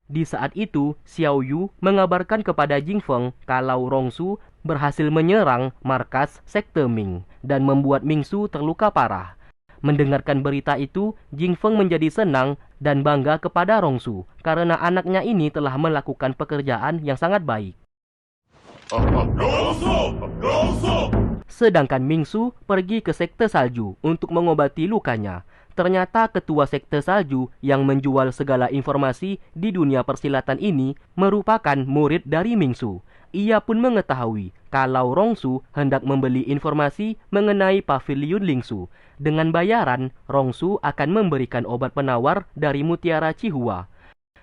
Di saat itu, Xiao Yu mengabarkan kepada Jing Feng kalau Rongsu berhasil menyerang markas sekte Ming dan membuat Mingsu terluka parah. Mendengarkan berita itu, Jing Feng menjadi senang dan bangga kepada Rongsu karena anaknya ini telah melakukan pekerjaan yang sangat baik. Sedangkan Mingsu pergi ke sekte salju untuk mengobati lukanya. Ternyata ketua sekte salju yang menjual segala informasi di dunia persilatan ini merupakan murid dari Mingsu. Ia pun mengetahui kalau Rongsu hendak membeli informasi mengenai paviliun Lingsu. Dengan bayaran, Rongsu akan memberikan obat penawar dari mutiara Cihua.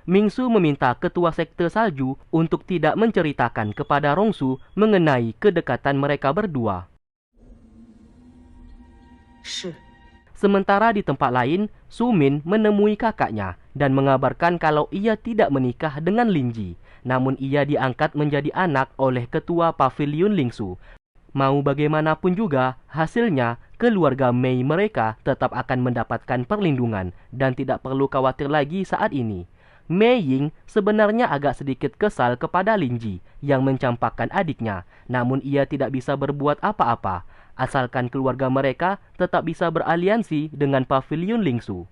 Mingsu meminta ketua sekte salju untuk tidak menceritakan kepada Rongsu mengenai kedekatan mereka berdua. Sementara di tempat lain, Su Min menemui kakaknya dan mengabarkan kalau ia tidak menikah dengan Lin Ji. Namun ia diangkat menjadi anak oleh ketua paviliun Lingsu. Mau bagaimanapun juga, hasilnya keluarga Mei mereka tetap akan mendapatkan perlindungan dan tidak perlu khawatir lagi saat ini. Mei Ying sebenarnya agak sedikit kesal kepada Lin Ji yang mencampakkan adiknya, namun ia tidak bisa berbuat apa-apa, asalkan keluarga mereka tetap bisa beraliansi dengan paviliun Lingsu.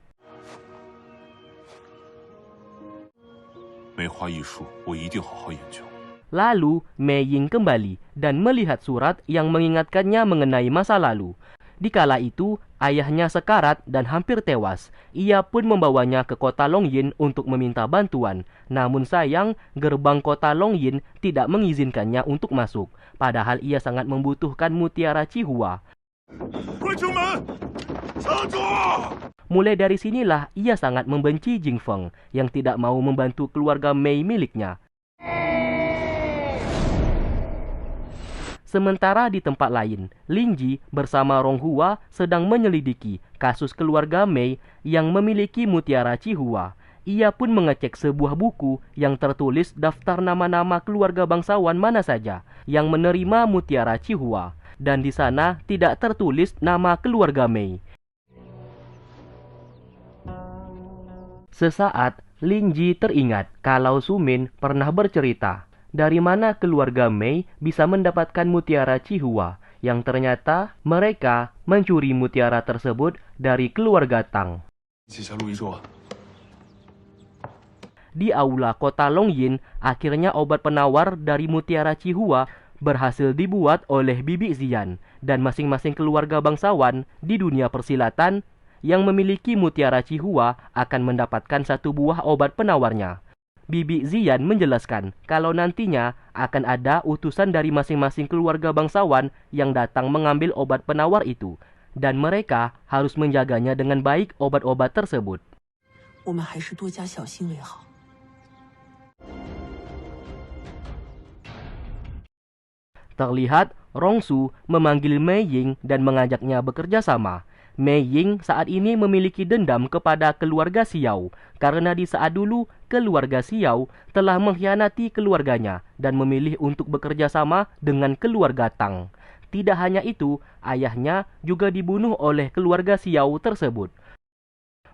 Lalu Mei Ying kembali dan melihat surat yang mengingatkannya mengenai masa lalu. Dikala itu, ayahnya sekarat dan hampir tewas. Ia pun membawanya ke kota Longyin untuk meminta bantuan. Namun sayang, gerbang kota Longyin tidak mengizinkannya untuk masuk. Padahal ia sangat membutuhkan mutiara Cihua. Mulai dari sinilah ia sangat membenci Jing Feng yang tidak mau membantu keluarga Mei miliknya. Sementara di tempat lain, Lin Ji bersama Rong Hua sedang menyelidiki kasus keluarga Mei yang memiliki mutiara Cihua. Ia pun mengecek sebuah buku yang tertulis daftar nama-nama keluarga bangsawan mana saja yang menerima mutiara Cihua. Dan di sana tidak tertulis nama keluarga Mei. Sesaat, Lin Ji teringat kalau Su Min pernah bercerita dari mana keluarga Mei bisa mendapatkan mutiara Cihua, yang ternyata mereka mencuri mutiara tersebut dari keluarga Tang. Di aula kota Longyin, akhirnya obat penawar dari mutiara Cihua berhasil dibuat oleh Bibi Zian, dan masing-masing keluarga bangsawan di dunia persilatan yang memiliki mutiara Cihua akan mendapatkan satu buah obat penawarnya. Bibi Zian menjelaskan kalau nantinya akan ada utusan dari masing-masing keluarga bangsawan yang datang mengambil obat penawar itu, dan mereka harus menjaganya dengan baik obat-obat tersebut. Terlihat Rongsu memanggil Mei Ying dan mengajaknya bekerja sama. Mei Ying saat ini memiliki dendam kepada keluarga Xiao karena di saat dulu keluarga Xiao telah mengkhianati keluarganya dan memilih untuk bekerja sama dengan keluarga Tang. Tidak hanya itu, ayahnya juga dibunuh oleh keluarga Xiao tersebut.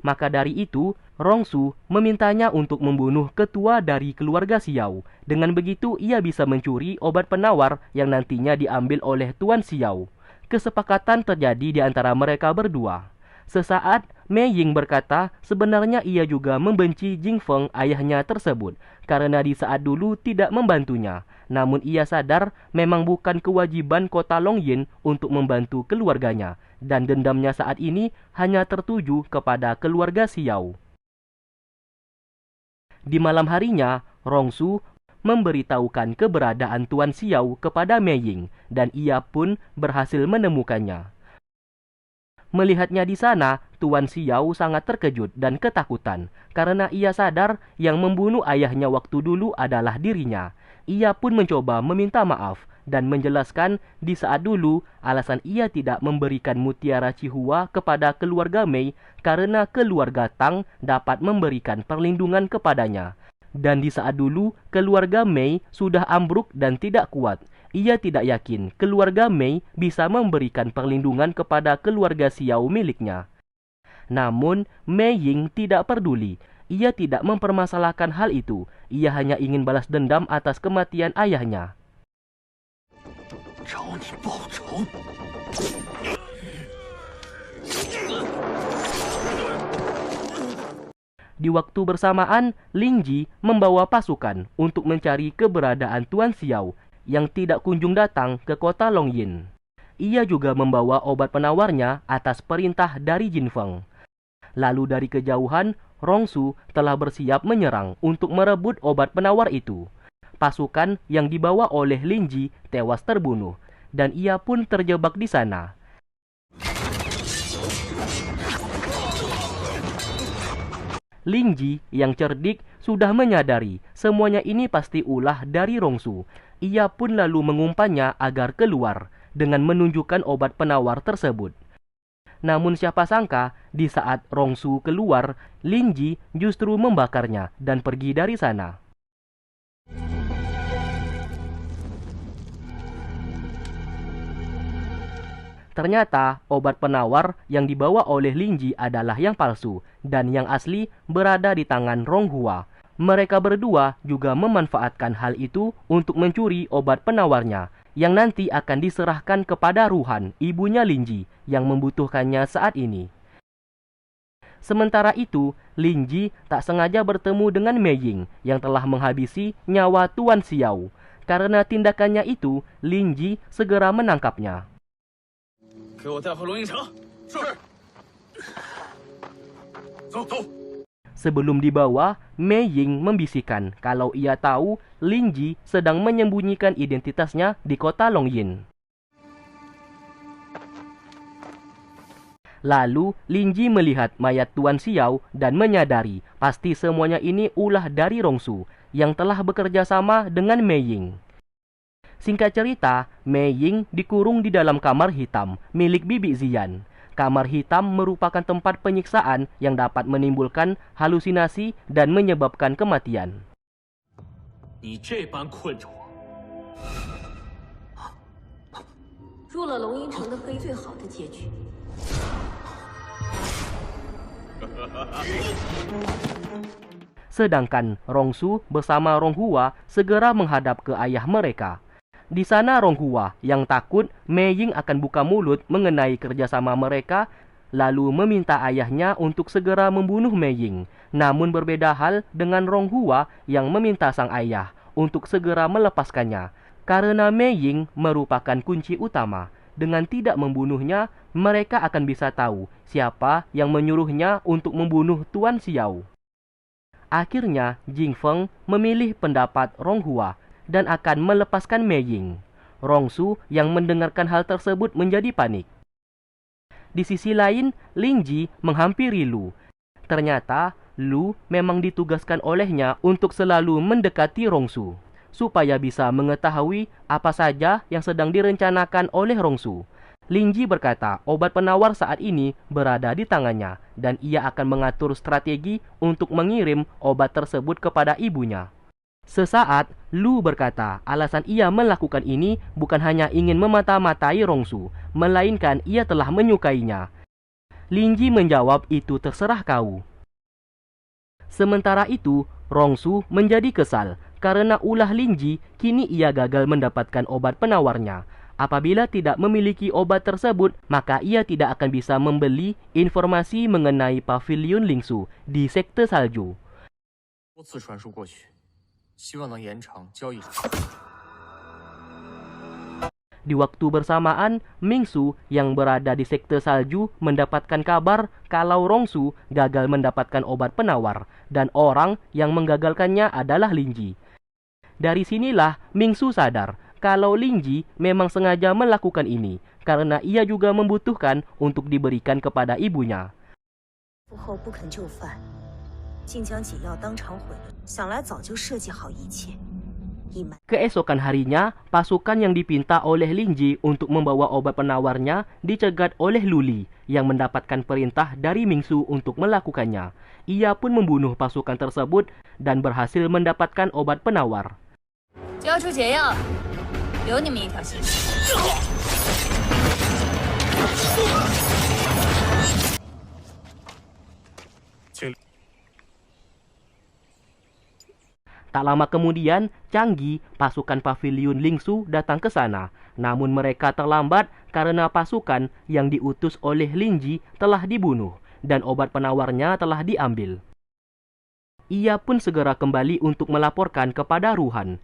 Maka dari itu, Rongsu memintanya untuk membunuh ketua dari keluarga Xiao. Dengan begitu, ia bisa mencuri obat penawar yang nantinya diambil oleh Tuan Xiao. Kesepakatan terjadi di antara mereka berdua. Sesaat, Mei Ying berkata sebenarnya ia juga membenci Jing Feng ayahnya tersebut karena di saat dulu tidak membantunya. Namun ia sadar memang bukan kewajiban kota Longyin untuk membantu keluarganya, dan dendamnya saat ini hanya tertuju kepada keluarga Xiao. Di malam harinya, Rongsu memberitahukan keberadaan Tuan Xiao kepada Mei Ying, dan ia pun berhasil menemukannya. Melihatnya di sana, Tuan Xiao sangat terkejut dan ketakutan karena ia sadar yang membunuh ayahnya waktu dulu adalah dirinya. Ia pun mencoba meminta maaf dan menjelaskan di saat dulu alasan ia tidak memberikan mutiara Cihua kepada keluarga Mei karena keluarga Tang dapat memberikan perlindungan kepadanya. Dan di saat dulu, keluarga Mei sudah ambruk dan tidak kuat. Ia tidak yakin keluarga Mei bisa memberikan perlindungan kepada keluarga Xiao miliknya. Namun, Mei Ying tidak peduli. ia tidak mempermasalahkan hal itu. Ia hanya ingin balas dendam atas kematian ayahnya. Di waktu bersamaan, Lingji membawa pasukan untuk mencari keberadaan Tuan Xiao yang tidak kunjung datang ke kota Longyin. Ia juga membawa obat penawarnya atas perintah dari Jin Feng. Lalu dari kejauhan, Rongsu telah bersiap menyerang untuk merebut obat penawar itu. Pasukan yang dibawa oleh Lingji tewas terbunuh, dan ia pun terjebak di sana. Lingji yang cerdik sudah menyadari semuanya ini pasti ulah dari Rongsu. Ia pun lalu mengumpannya agar keluar dengan menunjukkan obat penawar tersebut. Namun siapa sangka di saat Rongsu keluar, Lingji justru membakarnya dan pergi dari sana. Ternyata obat penawar yang dibawa oleh Lingji adalah yang palsu dan yang asli berada di tangan Ronghua. Mereka berdua juga memanfaatkan hal itu untuk mencuri obat penawarnya yang nanti akan diserahkan kepada Ruhan, ibunya Lingji, yang membutuhkannya saat ini. Sementara itu, Lingji tak sengaja bertemu dengan Mei Ying yang telah menghabisi nyawa Tuan Xiao. Karena tindakannya itu, Lingji segera menangkapnya. Sebelum dibawa, Mei Ying membisikkan kalau ia tahu Lingji sedang menyembunyikan identitasnya di kota Longyin. Lalu Lingji melihat mayat Tuan Xiao dan menyadari pasti semuanya ini ulah dari Rongsu yang telah bekerja sama dengan Mei Ying. Singkat cerita, Mei Ying dikurung di dalam kamar hitam milik Bibi Ziyan. Kamar hitam merupakan tempat penyiksaan yang dapat menimbulkan halusinasi dan menyebabkan kematian. Sedangkan Rongsu bersama Ronghua segera menghadap ke ayah mereka. Di sana Ronghua yang takut Mei Ying akan buka mulut mengenai kerjasama mereka, lalu meminta ayahnya untuk segera membunuh Mei Ying. Namun berbeda hal dengan Ronghua yang meminta sang ayah untuk segera melepaskannya, karena Mei Ying merupakan kunci utama. Dengan tidak membunuhnya, mereka akan bisa tahu siapa yang menyuruhnya untuk membunuh Tuan Xiao. Akhirnya, Jin Feng memilih pendapat Ronghua dan akan melepaskan Mei Ying. Rongsu yang mendengarkan hal tersebut menjadi panik. Di sisi lain, Lingji menghampiri Lu. Ternyata, Lu memang ditugaskan olehnya untuk selalu mendekati Rongsu, supaya bisa mengetahui apa saja yang sedang direncanakan oleh Rongsu. Lingji berkata obat penawar saat ini berada di tangannya, dan ia akan mengatur strategi untuk mengirim obat tersebut kepada ibunya. Sesaat, Lu berkata alasan ia melakukan ini bukan hanya ingin memata-matai Rongsu, melainkan ia telah menyukainya. Lingji menjawab itu terserah kau. Sementara itu, Rongsu menjadi kesal karena ulah Lingji kini ia gagal mendapatkan obat penawarnya. Apabila tidak memiliki obat tersebut, maka ia tidak akan bisa membeli informasi mengenai pavilion Lingsu di sekte salju. Di waktu bersamaan, Mingsu yang berada di sekte salju mendapatkan kabar kalau Rongsu gagal mendapatkan obat penawar dan orang yang menggagalkannya adalah Lingji. Dari sinilah Mingsu sadar kalau Lingji memang sengaja melakukan ini karena ia juga membutuhkan untuk diberikan kepada ibunya. Keesokan harinya, pasukan yang dipinta oleh Lingji untuk membawa obat penawarnya dicegat oleh Luli yang mendapatkan perintah dari Mingsu untuk melakukannya. Ia pun membunuh pasukan tersebut dan berhasil mendapatkan obat penawar. Tak lama kemudian, Changgi, pasukan pavilion Lingsu datang ke sana. Namun mereka terlambat karena pasukan yang diutus oleh Lingji telah dibunuh dan obat penawarnya telah diambil. Ia pun segera kembali untuk melaporkan kepada Ruhan.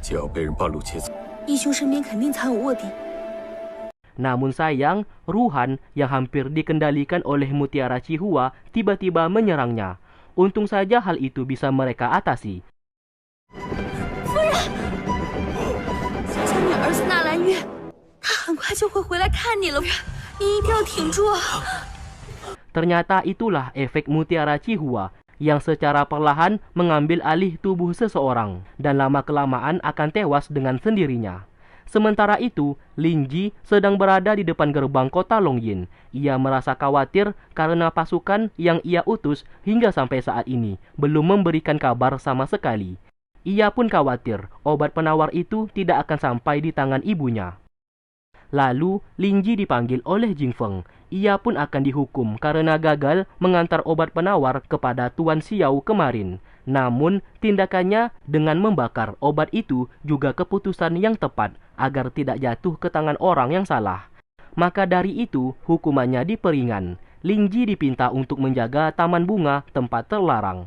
只要被人半路劫走， 义兄身边肯定藏有卧底。 Namun sayang, Ruhan yang hampir dikendalikan oleh Mutiara Cihua tiba-tiba menyerangnya. Untung saja hal itu bisa mereka atasi. 想想你儿子纳兰月，他很快就会回来看你了，你一定要挺住啊！ Ternyata itulah efek Mutiara Cihua yang secara perlahan mengambil alih tubuh seseorang dan lama-kelamaan akan tewas dengan sendirinya. Sementara itu, Lingji sedang berada di depan gerbang kota Longyin. Ia merasa khawatir karena pasukan yang ia utus hingga sampai saat ini belum memberikan kabar sama sekali. Ia pun khawatir obat penawar itu tidak akan sampai di tangan ibunya. Lalu, Lingji dipanggil oleh Jingfeng. Ia pun akan dihukum karena gagal mengantar obat penawar kepada Tuan Xiao kemarin. Namun, tindakannya dengan membakar obat itu juga keputusan yang tepat agar tidak jatuh ke tangan orang yang salah. Maka dari itu, hukumannya diperingan. Lingji dipinta untuk menjaga taman bunga tempat terlarang.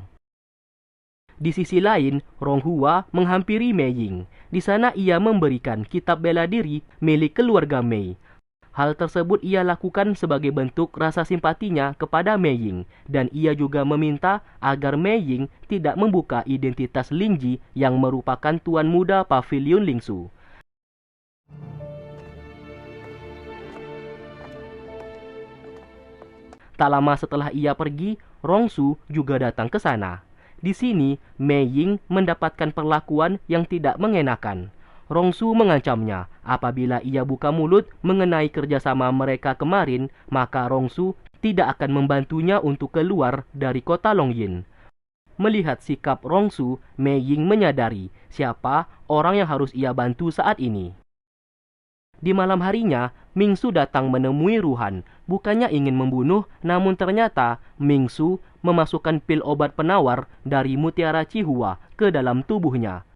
Di sisi lain, Ronghua menghampiri Mei Ying. Di sana ia memberikan kitab bela diri milik keluarga Mei. Hal tersebut ia lakukan sebagai bentuk rasa simpatinya kepada Mei Ying, dan ia juga meminta agar Mei Ying tidak membuka identitas Lingji yang merupakan tuan muda pavilion Lingsu. Tak lama setelah ia pergi, Rongsu juga datang ke sana. Di sini, Mei Ying mendapatkan perlakuan yang tidak mengenakan. Rongsu mengancamnya, apabila ia buka mulut mengenai kerjasama mereka kemarin, maka Rongsu tidak akan membantunya untuk keluar dari kota Longyin. Melihat sikap Rongsu, Mei Ying menyadari siapa orang yang harus ia bantu saat ini. Di malam harinya, Mingsu datang menemui Ruhan. Bukannya ingin membunuh, namun ternyata Mingsu memasukkan pil obat penawar dari Mutiara Cihua ke dalam tubuhnya.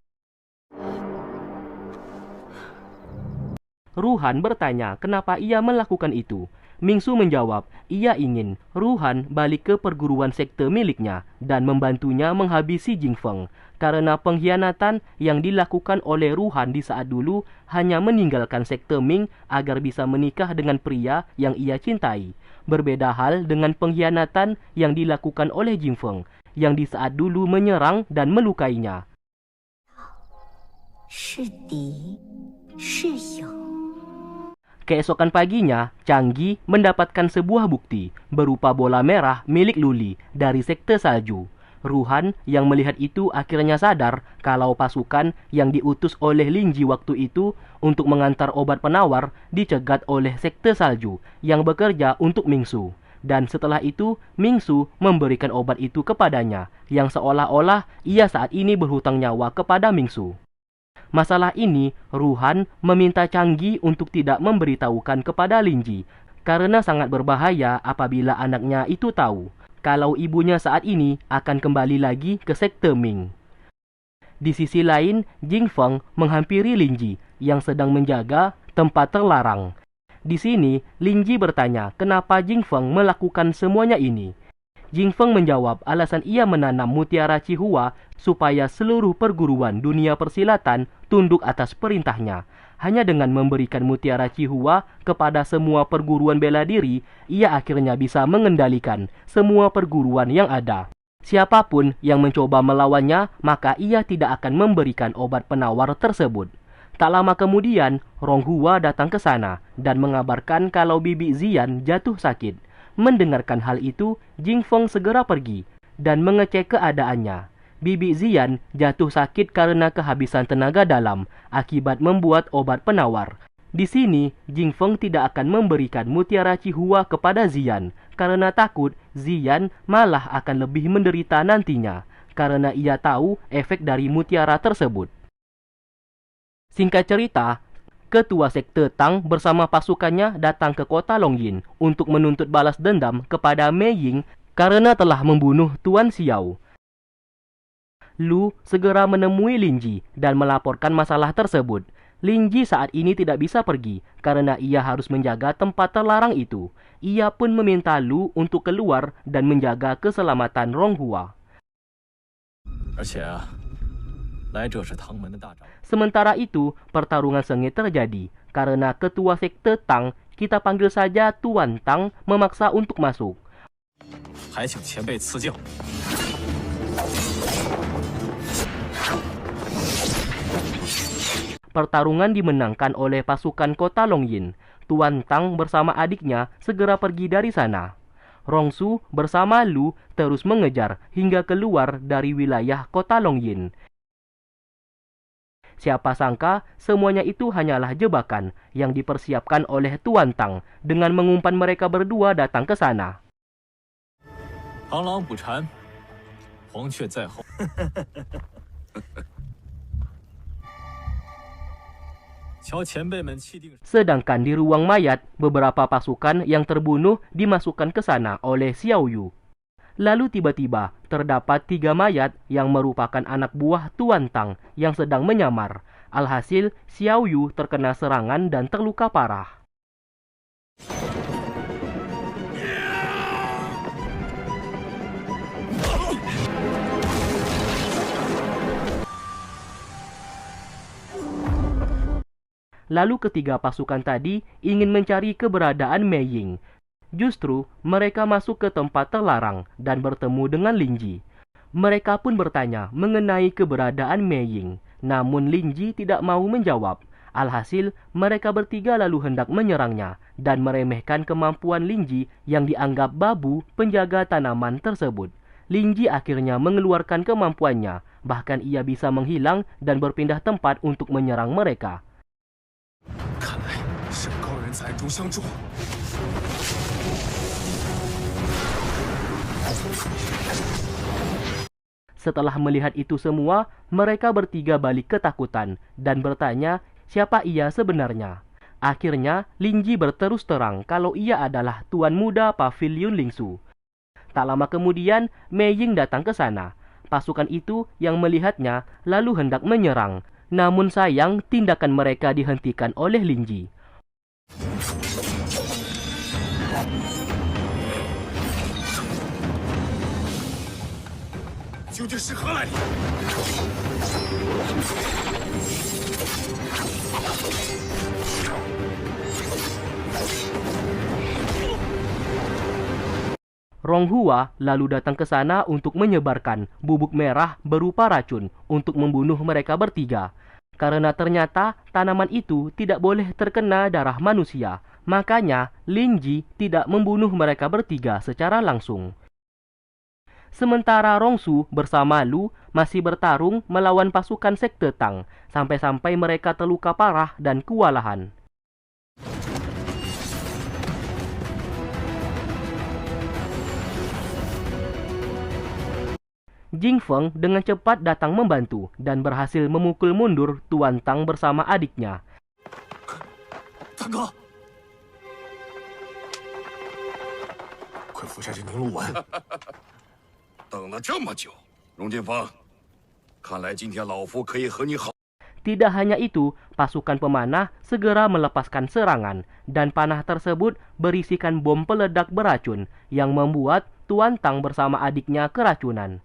Ruhan bertanya kenapa ia melakukan itu. Mingsu menjawab, ia ingin Ruhan balik ke perguruan sekte miliknya dan membantunya menghabisi Jingfeng. Karena pengkhianatan yang dilakukan oleh Ruhan di saat dulu hanya meninggalkan sekte Ming agar bisa menikah dengan pria yang ia cintai. Berbeda hal dengan pengkhianatan yang dilakukan oleh Jingfeng yang di saat dulu menyerang dan melukainya. 是敌是友。 Keesokan paginya, Changgi mendapatkan sebuah bukti berupa bola merah milik Luli dari sekte salju. Ruhan yang melihat itu akhirnya sadar kalau pasukan yang diutus oleh Lingji waktu itu untuk mengantar obat penawar dicegat oleh sekte salju yang bekerja untuk Mingsu. Dan setelah itu, Mingsu memberikan obat itu kepadanya, yang seolah-olah ia saat ini berhutang nyawa kepada Mingsu. Masalah ini, Ruhan meminta Changgi untuk tidak memberitahukan kepada Lingji, karena sangat berbahaya apabila anaknya itu tahu kalau ibunya saat ini akan kembali lagi ke sekte Ming. Di sisi lain, Jingfeng menghampiri Lingji yang sedang menjaga tempat terlarang. Di sini, Lingji bertanya kenapa Jingfeng melakukan semuanya ini. Jingfeng menjawab alasan ia menanam Mutiara Cihua supaya seluruh perguruan dunia persilatan tunduk atas perintahnya. Hanya dengan memberikan Mutiara Cihua kepada semua perguruan bela diri, ia akhirnya bisa mengendalikan semua perguruan yang ada. Siapapun yang mencoba melawannya, maka ia tidak akan memberikan obat penawar tersebut. Tak lama kemudian, Ronghua datang ke sana dan mengabarkan kalau Bibi Ziyan jatuh sakit. Mendengarkan hal itu, Jingfeng segera pergi dan mengecek keadaannya. Bibi Ziyan jatuh sakit karena kehabisan tenaga dalam akibat membuat obat penawar. Di sini, Jingfeng tidak akan memberikan Mutiara Cihua kepada Ziyan karena takut Ziyan malah akan lebih menderita nantinya karena ia tahu efek dari mutiara tersebut. Singkat cerita, Ketua Sekte Tang bersama pasukannya datang ke kota Longyin untuk menuntut balas dendam kepada Mei Ying karena telah membunuh Tuan Xiao. Lu segera menemui Linji dan melaporkan masalah tersebut. Linji saat ini tidak bisa pergi karena ia harus menjaga tempat terlarang itu. Ia pun meminta Lu untuk keluar dan menjaga keselamatan Ronghua. Sementara itu, pertarungan sengit terjadi karena ketua sekte Tang, kita panggil saja Tuan Tang, memaksa untuk masuk. Pertarungan dimenangkan oleh pasukan kota Longyin. Tuan Tang bersama adiknya segera pergi dari sana. Rongsu bersama Lu terus mengejar hingga keluar dari wilayah kota Longyin. Siapa sangka semuanya itu hanyalah jebakan yang dipersiapkan oleh Tuan Tang dengan mengumpan mereka berdua datang ke sana. Sedangkan di ruang mayat, beberapa pasukan yang terbunuh dimasukkan ke sana oleh Xiao Yu. Lalu tiba-tiba terdapat 3 mayat yang merupakan anak buah Tuan Tang yang sedang menyamar. Alhasil, Xiao Yu terkena serangan dan terluka parah. Lalu ketiga pasukan tadi ingin mencari keberadaan Mei Ying. Justru mereka masuk ke tempat terlarang dan bertemu dengan Linji. Mereka pun bertanya mengenai keberadaan Mei Ying, namun Linji tidak mau menjawab. Alhasil, mereka bertiga lalu hendak menyerangnya dan meremehkan kemampuan Linji yang dianggap babu penjaga tanaman tersebut. Linji akhirnya mengeluarkan kemampuannya, bahkan ia bisa menghilang dan berpindah tempat untuk menyerang mereka. Setelah melihat itu semua, mereka bertiga balik ketakutan dan bertanya siapa ia sebenarnya. Akhirnya, Linji berterus terang kalau ia adalah tuan muda Pavilion Lingsu. Tak lama kemudian, Mei Ying datang ke sana. Pasukan itu yang melihatnya lalu hendak menyerang. Namun sayang, tindakan mereka dihentikan oleh Linji. Ronghua lalu datang ke sana untuk menyebarkan bubuk merah berupa racun untuk membunuh mereka bertiga. Karena ternyata tanaman itu tidak boleh terkena darah manusia, makanya Linji tidak membunuh mereka bertiga secara langsung. Sementara Rongsu bersama Lu masih bertarung melawan pasukan sekte Tang, sampai-sampai mereka terluka parah dan kewalahan. Jing Feng dengan cepat datang membantu dan berhasil memukul mundur Tuan Tang bersama adiknya. Tidak hanya itu, pasukan pemanah segera melepaskan serangan dan panah tersebut berisikan bom peledak beracun yang membuat Tuan Tang bersama adiknya keracunan.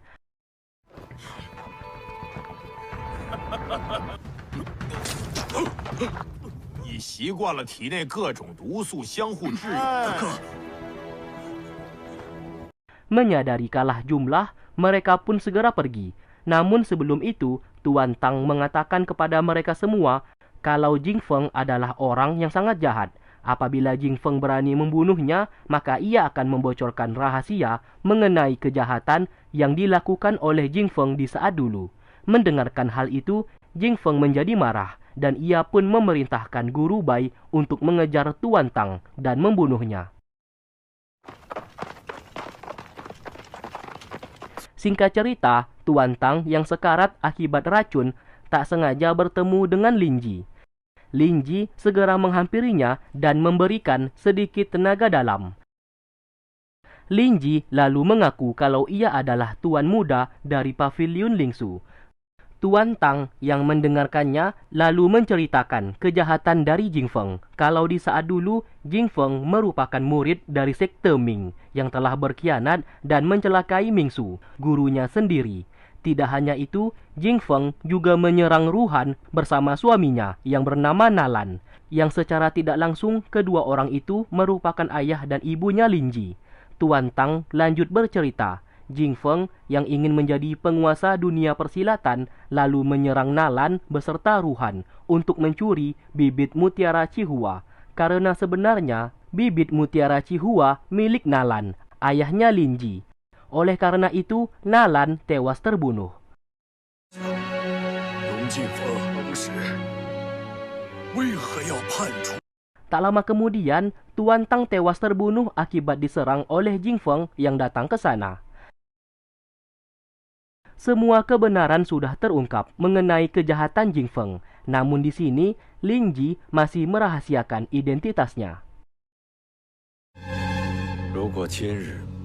Menyadari kalah jumlah, mereka pun segera pergi. Namun sebelum itu, Tuan Tang mengatakan kepada mereka semua kalau Jing Feng adalah orang yang sangat jahat. Apabila Jing Feng berani membunuhnya, maka ia akan membocorkan rahasia mengenai kejahatan yang dilakukan oleh Jing Feng di saat dulu. Mendengarkan hal itu, Jing Feng menjadi marah dan ia pun memerintahkan Guru Bai untuk mengejar Tuan Tang dan membunuhnya. Singkat cerita, Tuan Tang yang sekarat akibat racun tak sengaja bertemu dengan Linji. Linji segera menghampirinya dan memberikan sedikit tenaga dalam. Lin Ji lalu mengaku kalau ia adalah tuan muda dari paviliun Lingsu. Tuan Tang yang mendengarkannya lalu menceritakan kejahatan dari Jing Feng. Kalau di saat dulu, Jing Feng merupakan murid dari sekte Ming yang telah berkhianat dan mencelakai Mingsu, gurunya sendiri. Tidak hanya itu, Jing Feng juga menyerang Ruhan bersama suaminya yang bernama Nalan, yang secara tidak langsung kedua orang itu merupakan ayah dan ibunya Lin Ji. Tuan Tang lanjut bercerita, Jing Feng yang ingin menjadi penguasa dunia persilatan lalu menyerang Nalan beserta Ruhan untuk mencuri bibit mutiara Cihua. Karena sebenarnya bibit mutiara Cihua milik Nalan, ayahnya Lin Ji. Oleh karena itu, Nalan tewas terbunuh. Tak lama kemudian, Tuan Tang tewas terbunuh akibat diserang oleh Jing Feng yang datang ke sana. Semua kebenaran sudah terungkap mengenai kejahatan Jing Feng. Namun di sini, Lin Ji masih merahasiakan identitasnya. 如果今日